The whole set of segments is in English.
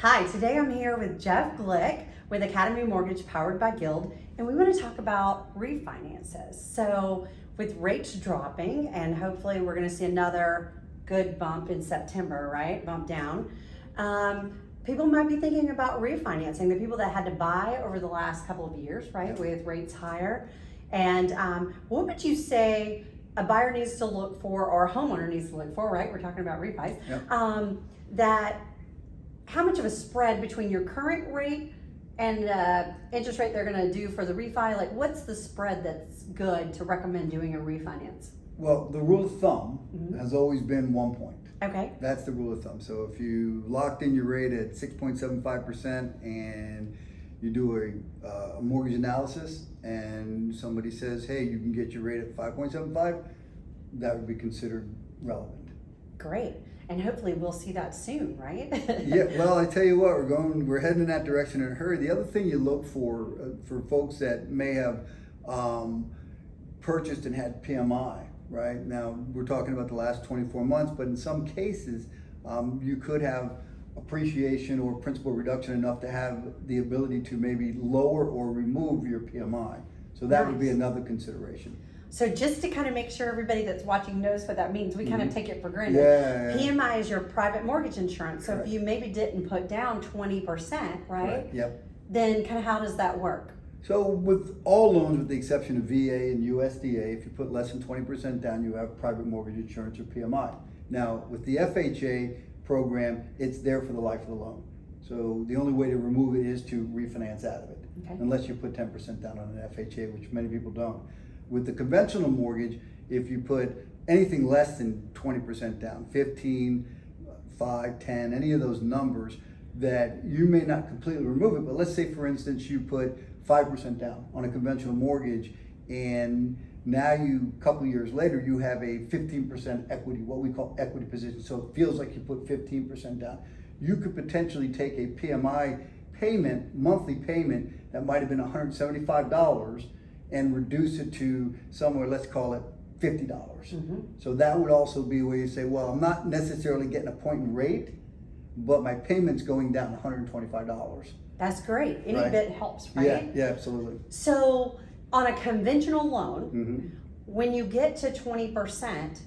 Hi, today I'm here with Jeff Glick with Academy Mortgage powered by Guild, and we want to talk about refinances. So with rates dropping, and hopefully we're going to see another good bump in September, right? Bump down. People might be thinking about refinancing, the people that had to buy over the last couple of years, right? With rates higher. And what would you say a buyer needs to look for, or a homeowner needs to look for, right? We're talking about refis. Yep. That how much of a spread between your current rate and interest rate they're going to do for the refi? Like, what's the spread that's good to recommend doing a refinance? Well, the rule of thumb has always been 1 point. Okay. That's the rule of thumb. So if you locked in your rate at 6.75% and you do a mortgage analysis and somebody says, hey, you can get your rate at 5.75, that would be considered relevant. Great. And hopefully we'll see that soon, right? Yeah, well, I tell you what, we're heading in that direction in a hurry. The other thing you look for folks that may have purchased and had PMI, right? Now, we're talking about the last 24 months, but in some cases, you could have appreciation or principal reduction enough to have the ability to maybe lower or remove your PMI. So that would be another consideration. So just to kind of make sure everybody that's watching knows what that means, we kind of take it for granted. Yeah. PMI is your private mortgage insurance. So Correct. if you maybe didn't put down 20%, right? Yep. Then kind of how does that work? So with all loans, with the exception of VA and USDA, if you put less than 20% down, you have private mortgage insurance or PMI. Now with the FHA program, it's there for the life of the loan. So the only way to remove it is to refinance out of it, unless you put 10% down on an FHA, which many people don't. With the conventional mortgage, if you put anything less than 20% down, 15, 5, 10, any of those numbers, that you may not completely remove it, but let's say for instance you put 5% down on a conventional mortgage, and now a couple of years later, you have a 15% equity, what we call equity position. So it feels like you put 15% down. You could potentially take a PMI payment, monthly payment, that might have been $175 and reduce it to somewhere, let's call it $50. So that would also be where you say, well, I'm not necessarily getting a point in rate, but my payment's going down $125. That's great. Any Right. bit helps, right? Yeah, absolutely. So on a conventional loan, when you get to 20%,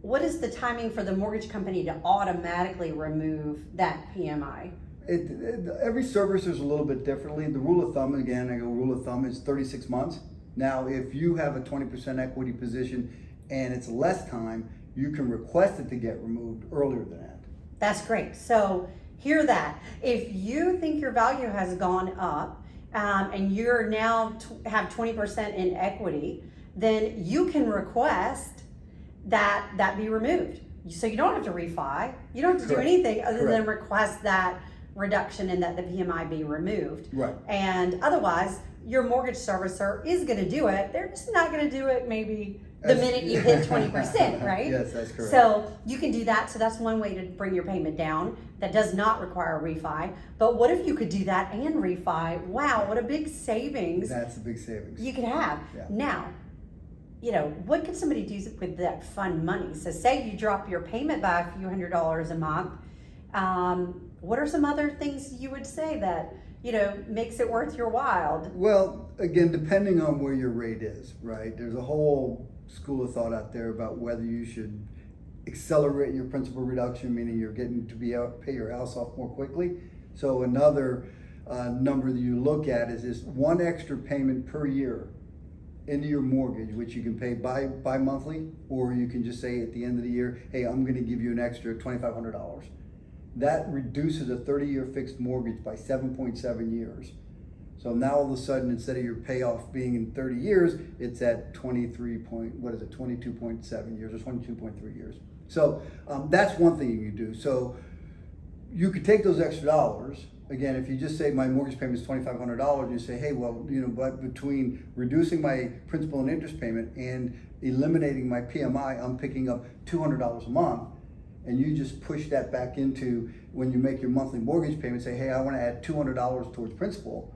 what is the timing for the mortgage company to automatically remove that PMI? Every servicer is a little bit differently. The rule of thumb, again, rule of thumb is 36 months. Now, if you have a 20% equity position and it's less time, you can request it to get removed earlier than that. That's great. So hear that. If you think your value has gone up and you're now have 20% in equity, then you can request that be removed. So you don't have to refi. You don't have to do anything other than request that reduction and that the PMI be removed. Right. And otherwise, your mortgage servicer is going to do it. They're just not going to do it maybe the minute you hit 20%, right? Yes, that's correct. So you can do that. So that's one way to bring your payment down. That does not require a refi. But what if you could do that and refi? Wow, what a big savings. That's a big savings. You could have. Yeah. Now, what can somebody do with that fun money? So say you drop your payment by a few $100s a month. What are some other things you would say that, makes it worth your while? Well, again, depending on where your rate is, right? There's a whole school of thought out there about whether you should accelerate your principal reduction, meaning you're getting to be able to pay your house off more quickly. So another number that you look at is this one extra payment per year into your mortgage, which you can pay bi-monthly, or you can just say at the end of the year, hey, I'm going to give you an extra $2,500. That reduces a 30-year fixed mortgage by 7.7 years. So now all of a sudden, instead of your payoff being in 30 years, it's at 22.7 years or 22.3 years. So that's one thing you can do. So you could take those extra dollars. Again, if you just say my mortgage payment is $2,500, you say, hey, well, but between reducing my principal and interest payment and eliminating my PMI, I'm picking up $200 a month. And you just push that back into when you make your monthly mortgage payment, say, hey, I want to add $200 towards principal.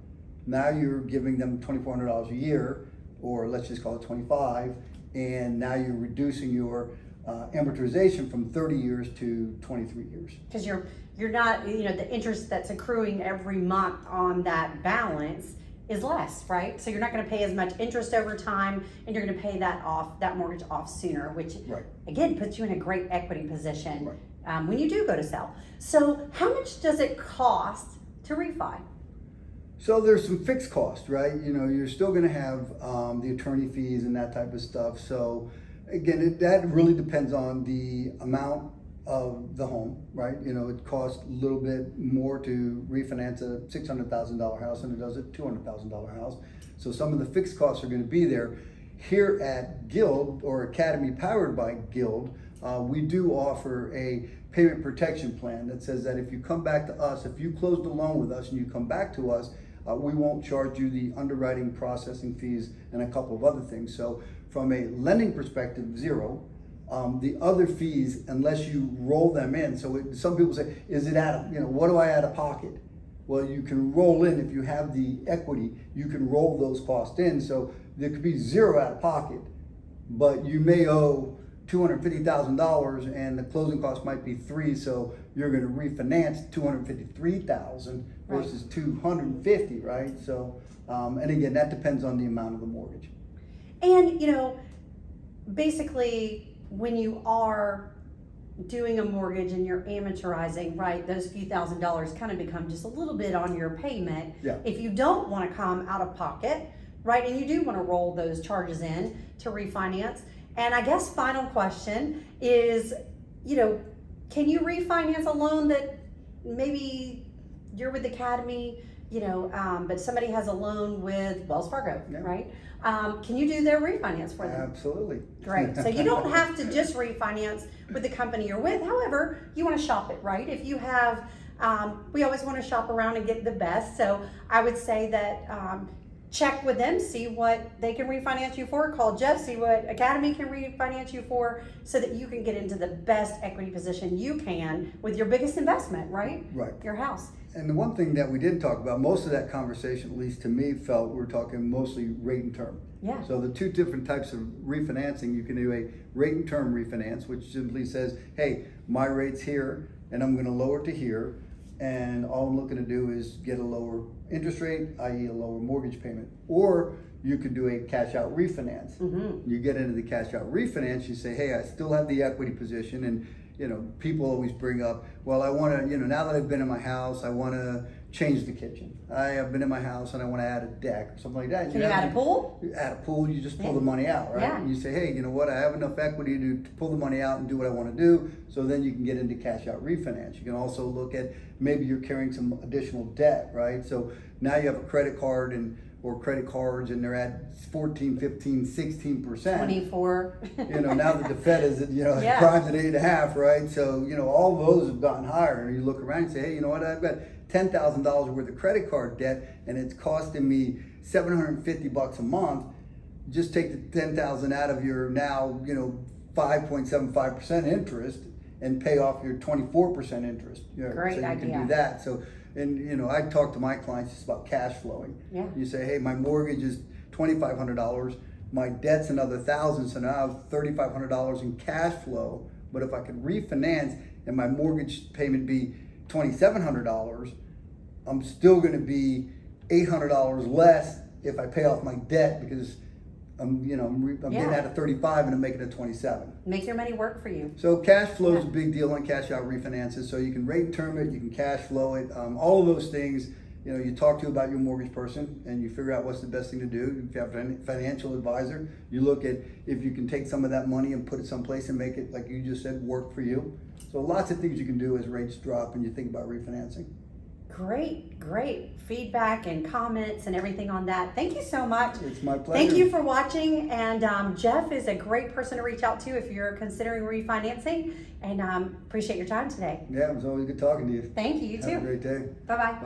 Now you're giving them $2,400 a year, or let's just call it $25, and now you're reducing your amortization from 30 years to 23 years. Because you're not, the interest that's accruing every month on that balance is less, right? So you're not going to pay as much interest over time, and you're going to pay that mortgage off sooner, which Right. again puts you in a great equity position Right. when you do go to sell. So how much does it cost to refi? So there's some fixed costs, right? You're still going to have the attorney fees and that type of stuff. So again, that really depends on the amount of the home, right? It costs a little bit more to refinance a $600,000 house than it does a $200,000 house. So some of the fixed costs are going to be there. Here at Guild, or Academy powered by Guild, we do offer a payment protection plan that says that if you come back to us, if you close the loan with us and you come back to us, we won't charge you the underwriting processing fees and a couple of other things. So from a lending perspective, zero. The other fees, unless you roll them in. So some people say, is it what do I out of pocket? Well, you can roll in, if you have the equity, you can roll those costs in. So there could be zero out of pocket, but you may owe $250,000 and the closing cost might be $3,000. So you're going to refinance $253,000 versus $250,000, right? So, and again, that depends on the amount of the mortgage. And basically, when you are doing a mortgage and you're amortizing, right, those few $1,000s kind of become just a little bit on your payment. Yeah. If you don't want to come out of pocket, right, and you do want to roll those charges in to refinance. And I guess final question is, can you refinance a loan that maybe you're with Academy, but somebody has a loan with Wells Fargo, Yeah. right? Can you do their refinance for them? Absolutely. Great. So you don't have to just refinance with the company you're with. However, you want to shop it, right? If you have, we always want to shop around and get the best. So I would say that check with them, see what they can refinance you for. Call Jeff, see what Academy can refinance you for, so that you can get into the best equity position you can with your biggest investment, right? Right. Your house. And the one thing that we didn't talk about, most of that conversation, at least to me, felt we're talking mostly rate and term. Yeah. So the two different types of refinancing, you can do a rate and term refinance, which simply says, hey, my rate's here and I'm going to lower it to here. And all I'm looking to do is get a lower interest rate, i.e. a lower mortgage payment. Or you could do a cash out refinance. Mm-hmm. You get into the cash out refinance, you say, hey, I still have the equity position. And people always bring up, well, I want to, now that I've been in my house, I want to change the kitchen. I have been in my house and I want to add a deck or something like that. Can you add a pool? You add a pool, you just pull the money out, right? Yeah. And you say, hey, you know what, I have enough equity to pull the money out and do what I want to do. So then you can get into cash out refinance. You can also look at, maybe you're carrying some additional debt, right? So now you have a credit card or credit cards and they're at 14, 15, 16%. 24. Now that the Fed is at, Yeah. prime's at 8.5, right? So, all those have gotten higher. And you look around and say, hey, you know what, I've got $10,000 worth of credit card debt and it's costing me $750 a month. Just take the $10,000 out of your now, 5.75% interest and pay off your 24% interest. Great so you idea. can do that. So, and I talk to my clients just about cash flowing. Yeah. You say, hey, my mortgage is $2,500, my debt's another $1,000, so now I have $3,500 in cash flow. But if I could refinance and my mortgage payment be $2,700, I'm still going to be $800 less if I pay off my debt, because I'm getting out of 35 and I'm making it 27. Make your money work for you. So cash flow is a big deal on cash out refinances. So you can rate and term it, you can cash flow it, all of those things. You talk to about your mortgage person and you figure out what's the best thing to do. If you have a financial advisor, you look at if you can take some of that money and put it someplace and make it, like you just said, work for you. So lots of things you can do as rates drop and you think about refinancing. Great feedback and comments and everything on that. Thank you so much. It's my pleasure. Thank you for watching. And Jeff is a great person to reach out to if you're considering refinancing. And appreciate your time today. Yeah, it was always good talking to you. Thank you. You too. Have a great day. Bye-bye.